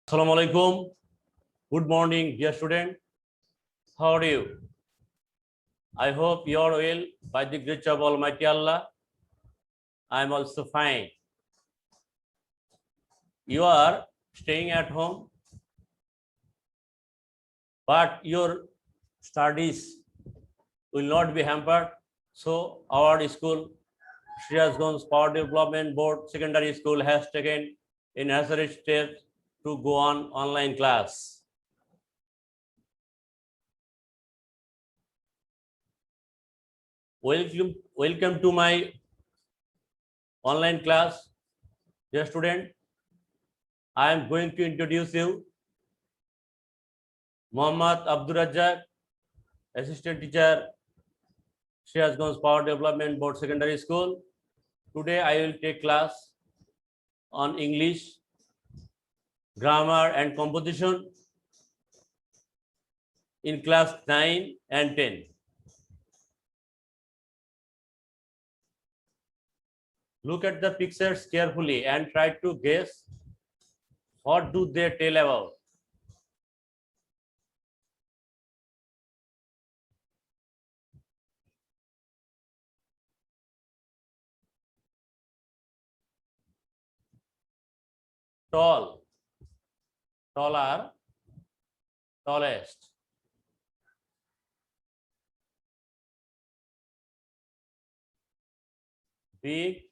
Assalamu alaikum. Good morning, dear student. How are you? I hope you are well by the grace of Almighty Allah. I am also fine. You are staying at home, but your studies will not be hampered. So our school, Sriasganj Power Development Board Secondary School, has taken a necessary steps to go on online class. Welcome to my online class. Dear student, I am going to introduce you Muhammad Abdul Razzaq, Assistant Teacher, Sriasganj Power Development Board Secondary School. Today I will take class on English, grammar and composition in class 9 and 10. Look at the pictures carefully and try to guess what do they tell about. Tall, taller, tallest. Big,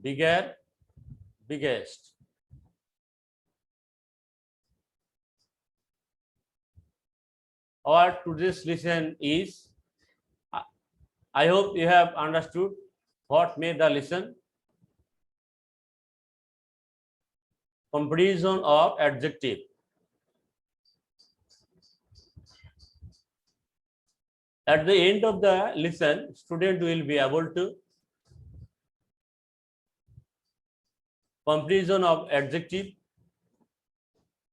bigger, biggest. Our today's lesson is, I hope you have understood what made the lesson. Comparison of adjective. At the end of the lesson, student will be able to comparison of adjective,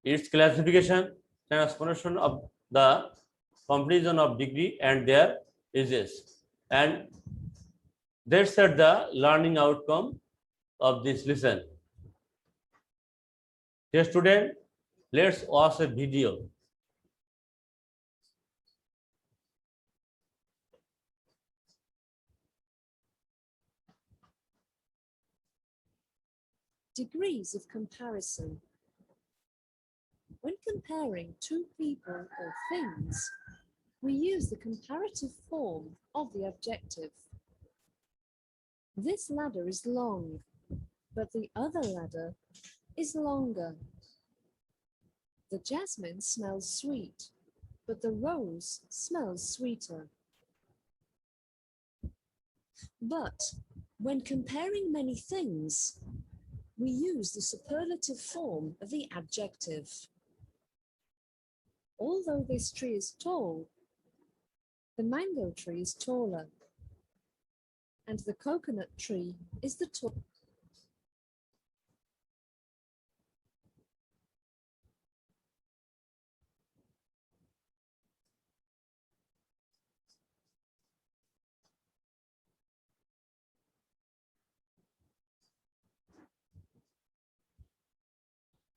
its classification, transformation of the comparison of degree and their uses, and that's the learning outcome of this lesson. Dear student, let's watch a video. Degrees of comparison. When comparing two people or things, we use the comparative form of the adjective. This ladder is long, but the other ladder is longer. The jasmine smells sweet, but the rose smells sweeter. But when comparing many things, we use the superlative form of the adjective. Although this tree is tall, the mango tree is taller, and the coconut tree is the tall.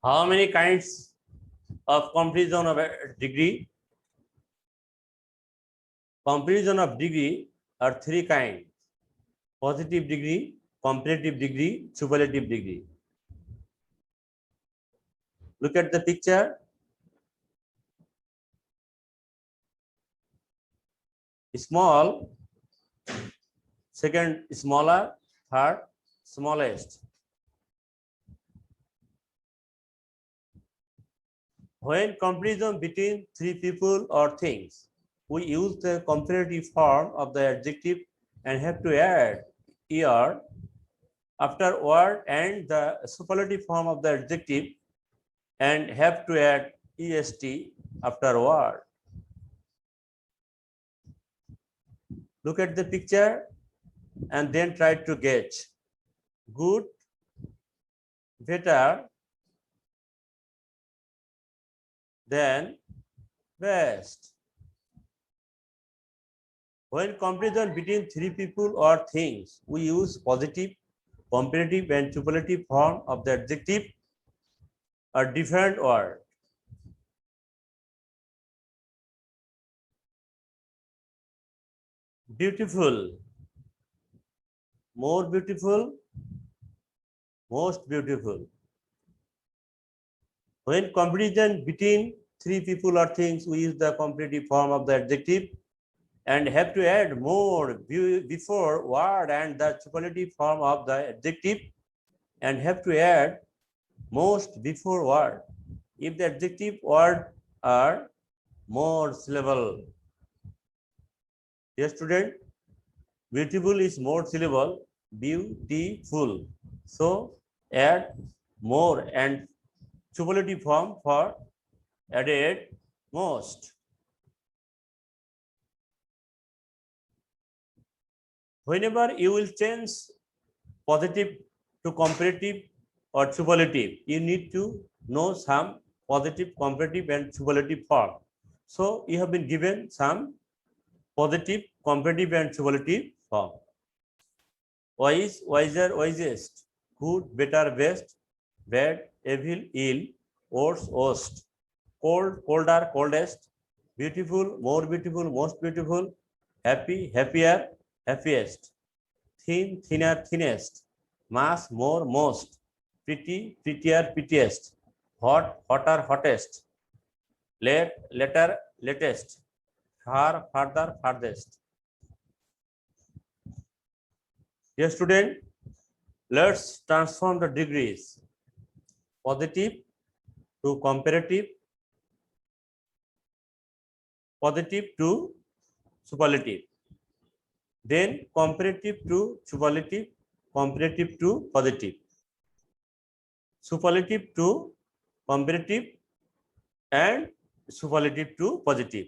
How many kinds of comparison of a degree? Comparison of degree are three kinds: positive degree, comparative degree, superlative degree. Look at the picture. Small, second smaller, third smallest. When comparison between three people or things, we use the comparative form of the adjective and have to add er after word and the superlative form of the adjective and have to add est after word. Look at the picture and then try to gauge. Good, better, then best. When comparison between three people or things, we use positive, comparative and superlative form of the adjective a different word. Beautiful, more beautiful, most beautiful. When comparison between three people or things, we use the comparative form of the adjective and have to add more before word and the superlative form of the adjective and have to add most before word. If the adjective word are more syllable. Dear student, beautiful is more syllable, beautiful. So add more and superlative form for added most. Whenever you will change positive to comparative or superlative, you need to know some positive, comparative and superlative form. So you have been given some positive, comparative and superlative form. Wise, wiser, wisest, good, better, best, bad, evil, ill, worse, worst, cold, colder, coldest, beautiful, more beautiful, most beautiful, happy, happier, happiest, thin, thinner, thinnest, mass, more, most, pretty, prettier, prettiest, hot, hotter, hottest, late, later, latest, far, farther, farthest. Dear student, let's transform the degrees positive to comparative, positive to superlative, then comparative to superlative, comparative to positive, superlative to comparative and superlative to positive.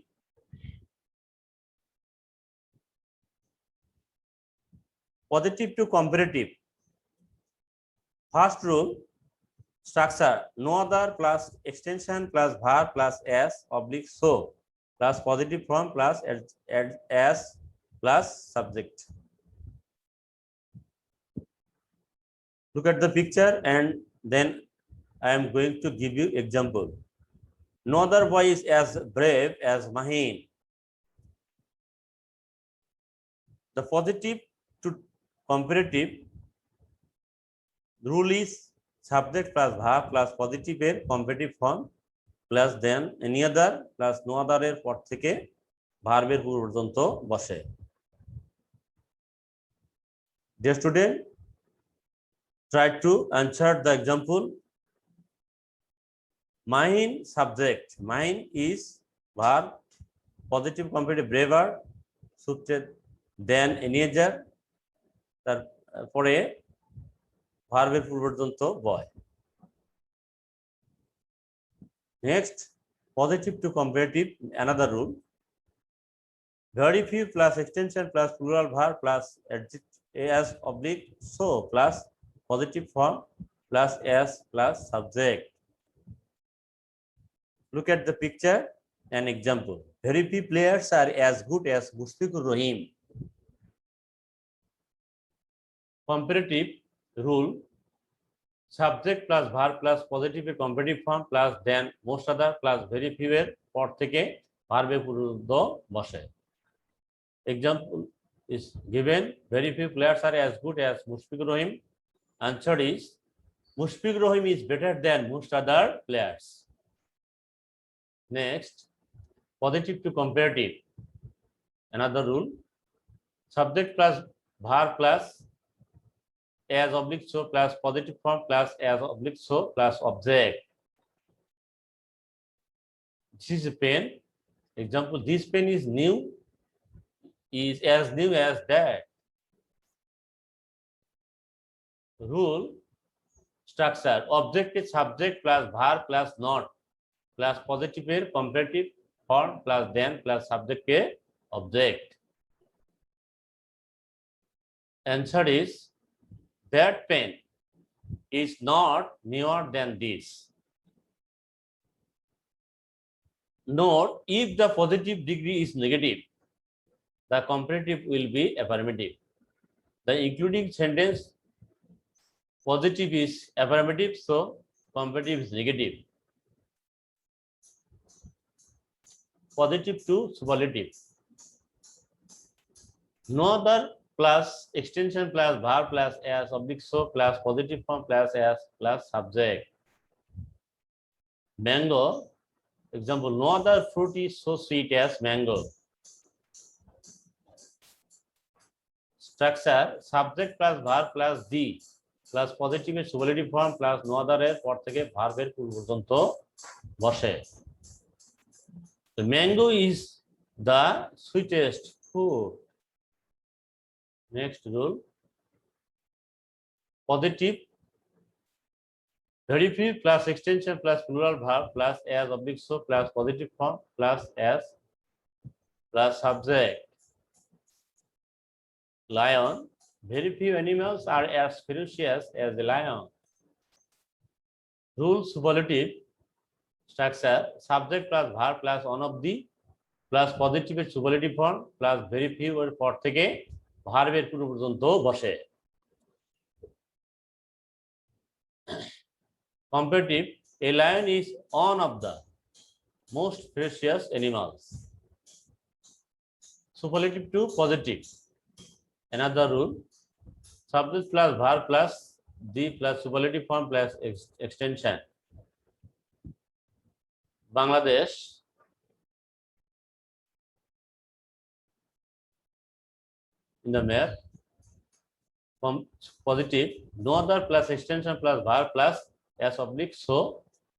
Positive to comparative. First rule, structure, no other plus extension plus verb plus s oblique so plus positive form plus as plus subject. Look at the picture and then I am going to give you example. No other boy is as brave as Mahin. The positive to comparative rule is subject plus verb plus positive এর comparative form plus then any other plus no other এর পর থেকে verb এর পর্যন্ত বসে। Dear student, try to answer the example. Mine subject, mine is verb, positive comparative braver, suited then any other তারপরে ভার্বের পূর্বপর্যন্ত বয়। Next, positive to comparative, another rule. Very few plus extension plus plural verb plus as oblique so plus positive form plus as plus subject. Look at the picture and example. Very few players are as good as Mushfiqur Rahim. Comparative rule, subject plus verb plus positive comparative form plus then most other plus very few এর পর থেকে ভার্বের পূর্বপর্যন্ত বসে। Example is given, very few players are as good as Mushfiqur Rahim. Answer is Mushfiqur Rahim is better than most other players. Next, positive to comparative, another rule, subject plus verb plus as oblique so plus positive form plus as oblique so plus object. This is a pen. Example, this pen is new, is as new as that. Rule, structure, object is subject plus verb plus not plus positive এর comparative form plus then plus subject এর object. Answer is that pen is not newer than this. Note, if the positive degree is negative, the comparative will be affirmative. The including sentence positive is affirmative, so Comparative is negative. Positive to superlative. No other plus extension plus verb plus as oblique so plus positive form plus as plus subject. Mango. Example, no other fruit is so sweet as mango. Structure, subject plus verb plus the plus positive এর superlative form plus no other এর পর থেকে verb এর পূর্ব পর্যন্ত বসে। The mango is the sweetest food. Next rule. Positive, very few plus extension plus plural verb plus as oblique so plus positive form plus as plus subject. Lion, very few animals are as ferocious as the lion. Rule, superlative. Structure, subject plus verb plus one of the plus positive এর superlative form plus very few এর পর থেকে verb এর পূর্ব পর্যন্ত বসে। Comparative, a lion is one of the most precious animals. Superlative to positive. Another rule, subject plus verb plus the plus superlative form plus extension. Bangladesh. In the map, from positive, no other plus extension plus verb plus as oblique so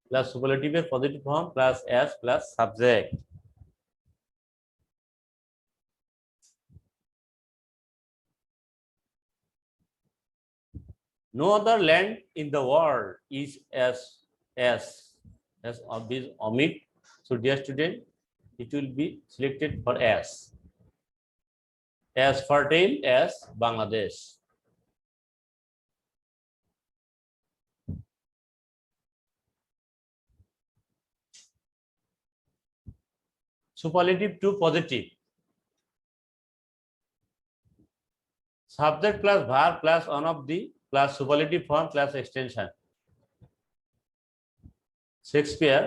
plus superlative positive form plus as plus subject. No other land in the world is as omit. So dear student, it will be selected for as fertile as Bangladesh. Superlative to positive. Subject plus verb plus one of the plus superlative form plus extension. Shakespeare,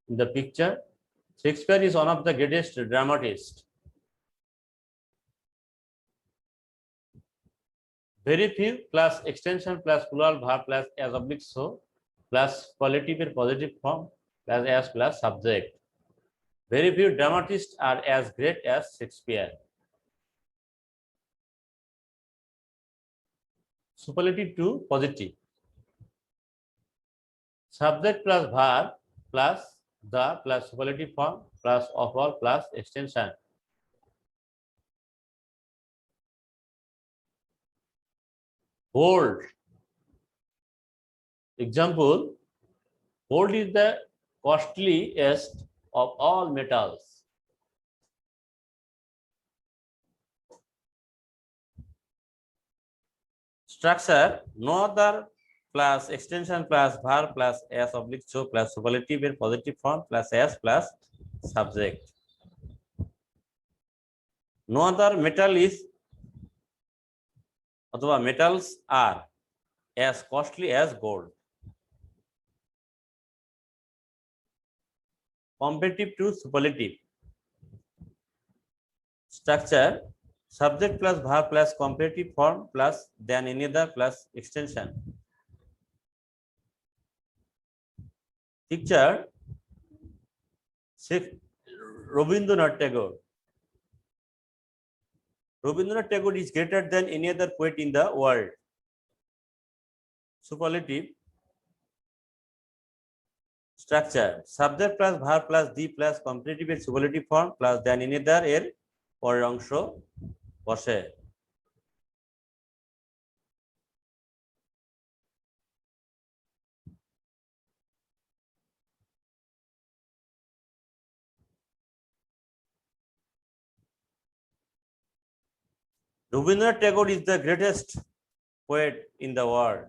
in the picture, Shakespeare is one of the greatest dramatists. Very few plus extension plus plural verb plus as oblique so plus qualitative positive form plus as plus subject. Very few dramatists are as great as Shakespeare. Superlative to positive. Subject plus verb plus the plus superlative form plus of all plus extension. Gold. Example, gold is the costliest of all metals. Structure, no other plus extension plus verb plus as oblique so plus superlative in positive form plus as plus subject. No other metal is অথবা metals are as costly as gold. Comparative to superlative. Structure, subject plus verb plus comparative form plus than any other plus extension. Picture, Rabindranath Tagore. Rabindranath Tagore is greater than any other poet in the world. Superlative. Structure, subject plus verb plus the plus comparative এর superlative form plus than any other এর পরের অংশ বসে। Rabindranath Tagore is the greatest poet in the world.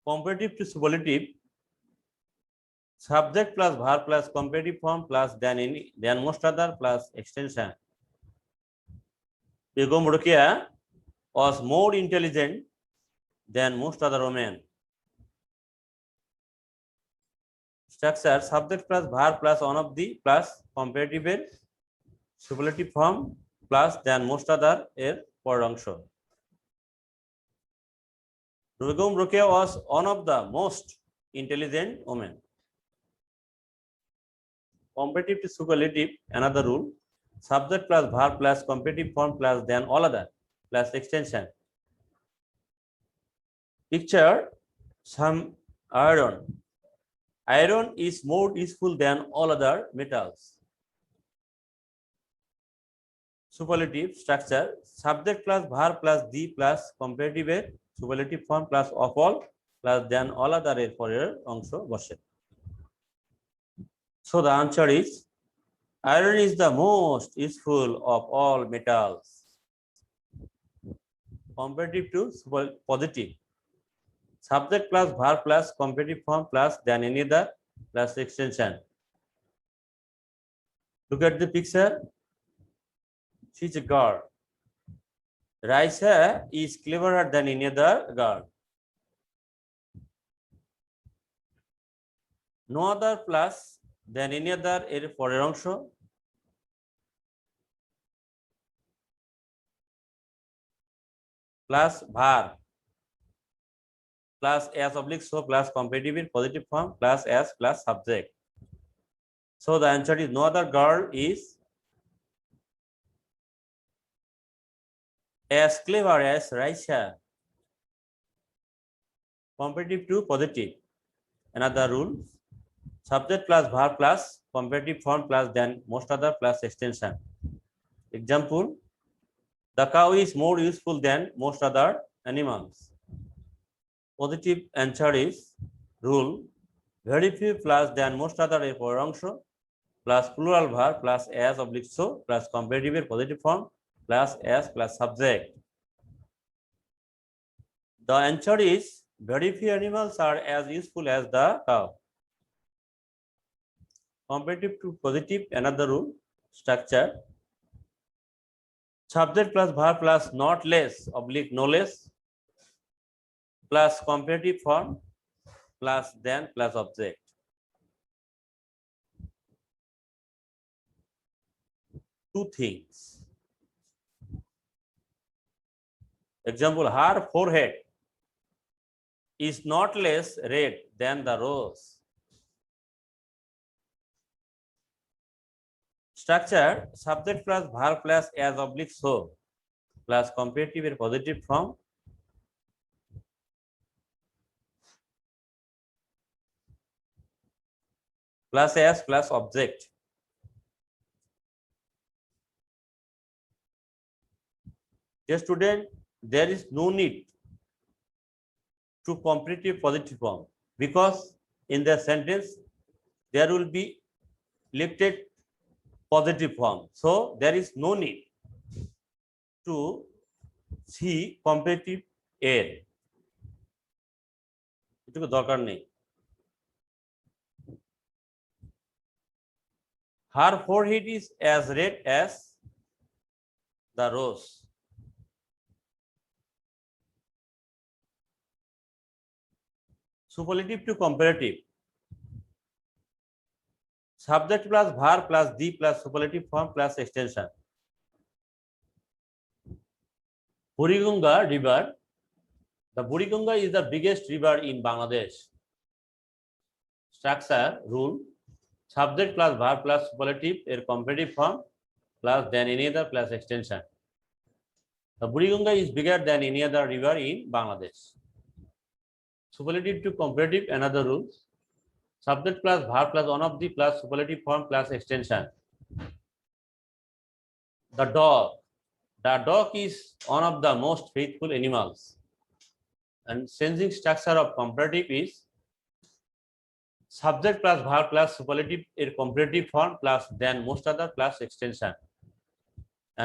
Comparative to superlative. Subject plus verb plus comparative form plus than most other plus extension. Begum Rukia was more intelligent than most other women. Structure subject plus verb plus one of the plus comparative superlative form plus than most other পরের অংশ। Begum Rukia was one of the most intelligent women. Comparative to superlative, another rule. Subject plus verb plus comparative form plus than all other plus extension. Picture some iron. Iron is more useful than all other metals. Superlative structure subject plus verb plus the plus comparative superlative form plus of all plus than all other পরের অংশ বসে। So the answer is iron is the most useful of all metals. Comparative to positive. Subject plus verb plus comparative form plus than any other plus extension. Look at the picture. She's a girl. Raisa is cleverer than any other girl. No other plus than any other পরের অংশ। Plus verb plus as oblique so plus comparative in positive form plus as plus subject. So the answer is no other girl is as clever as Raisha. Comparative to positive. Another rule. Subject plus verb plus comparative form plus than most other plus extension. Example. The cow is more useful than most other animals. Positive answer is rule. Very few plus than most other পরের অংশ plus plural verb plus as oblique so plus comparative positive form plus as plus subject. The answer is very few animals are as useful as the cow. Comparative to positive, another rule. Structure subject plus verb plus not less oblique no less plus comparative form plus than plus object. Two things. Example, her forehead is not less red than the rose. Structure subject plus verb plus as oblique so plus comparative positive form plus as plus object. Dear student, there is no need to comparative positive form because in the sentence there will be lifted positive form. So there is no need to see comparative air. এটুকু দরকার নেই। Her forehead is as red as the rose. Superlative to comparative. Subject plus verb plus the plus superlative form plus extension. Buriganga River. The Buriganga is the biggest river in Bangladesh. Structure rule. Subject plus verb plus superlative comparative form plus than any other plus extension. The Buriganga is bigger than any other river in Bangladesh. Superlative to comparative, another rule. Subject plus verb plus one of the plus superlative form plus extension. The dog is one of the most faithful animals. And sensing structure of comparative is subject plus verb plus superlative comparative form plus than most other plus extension.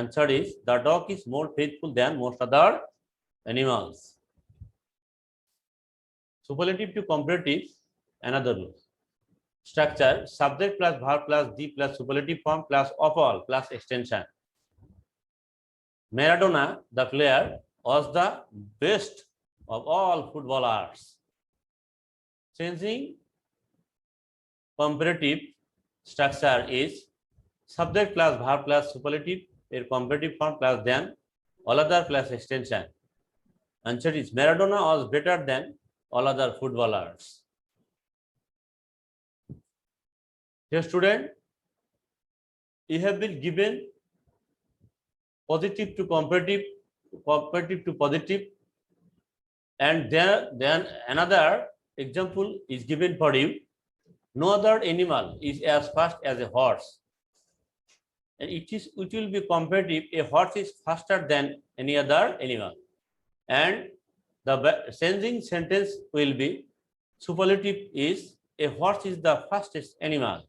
Answer is the dog is more faithful than most other animals. Superlative to comparative, another rule. structure, subject plus verb plus the plus superlative form plus of all plus extension. Maradona, the player, was the best of all footballers. Changing comparative structure is subject plus verb plus superlative, a comparative form plus than, all other plus extension. Answer is Maradona was better than all other footballers. Dear student, you have been given positive to comparative, comparative to positive, and then another example is given for you. No other animal is as fast as a horse. And it will be comparative. A horse is faster than any other animal. And the changing sentence will be superlative is a horse is the fastest animal.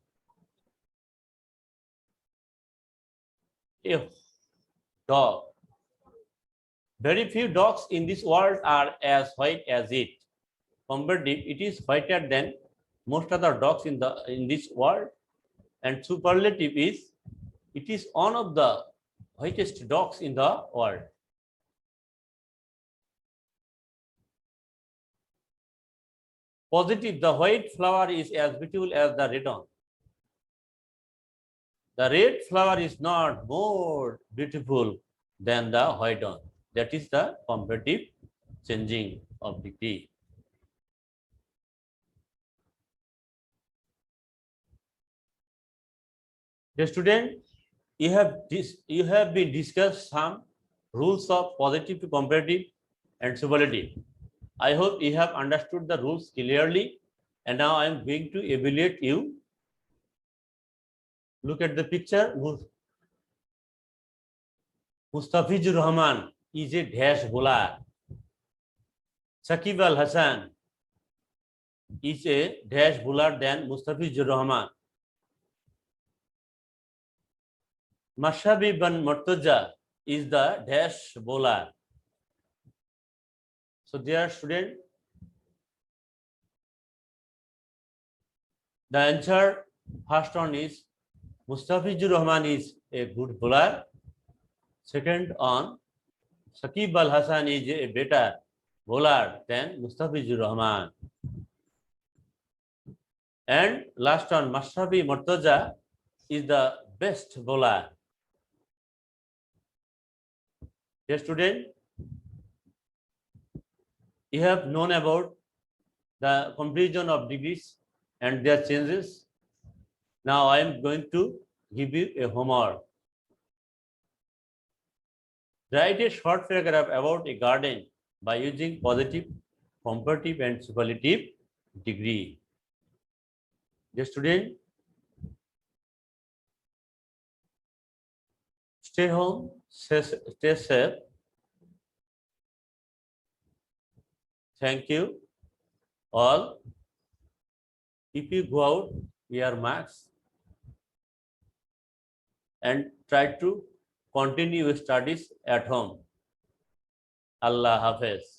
A dog. Very few dogs in this world are as white as it. Comparative, it is whiter than most other dogs in this world. And superlative is it is one of the whitest dogs in the world. Positive, the white flower is as beautiful as the red one. The red flower is not more beautiful than the white one. That is the comparative changing of degree. The student, you have been discussed some rules of positive to comparative and superlative. I hope you have understood the rules clearly, and now I am going to evaluate you. Look at the picture. Mustafizur Rahman is a dash bowler. Shakib Al Hasan is a dash bowler than Mustafizur Rahman. Mashabi bin Murtaza is the dash bowler. So dear student, the answer first one is Mustafizur Rahman is a good bowler. Second on Shakib Al Hasan is a better bowler than Mustafizur Rahman. And last one Mashabi Murtaza is the best bowler. Dear student, you have known about the comparison of degrees and their changes. Now I am going to give you a homework. Write a short paragraph about a garden by using positive, comparative and superlative degree. Dear student, stay home, stay safe. Thank you all. If you go out, wear masks and try to continue your studies at home. Allah Hafiz.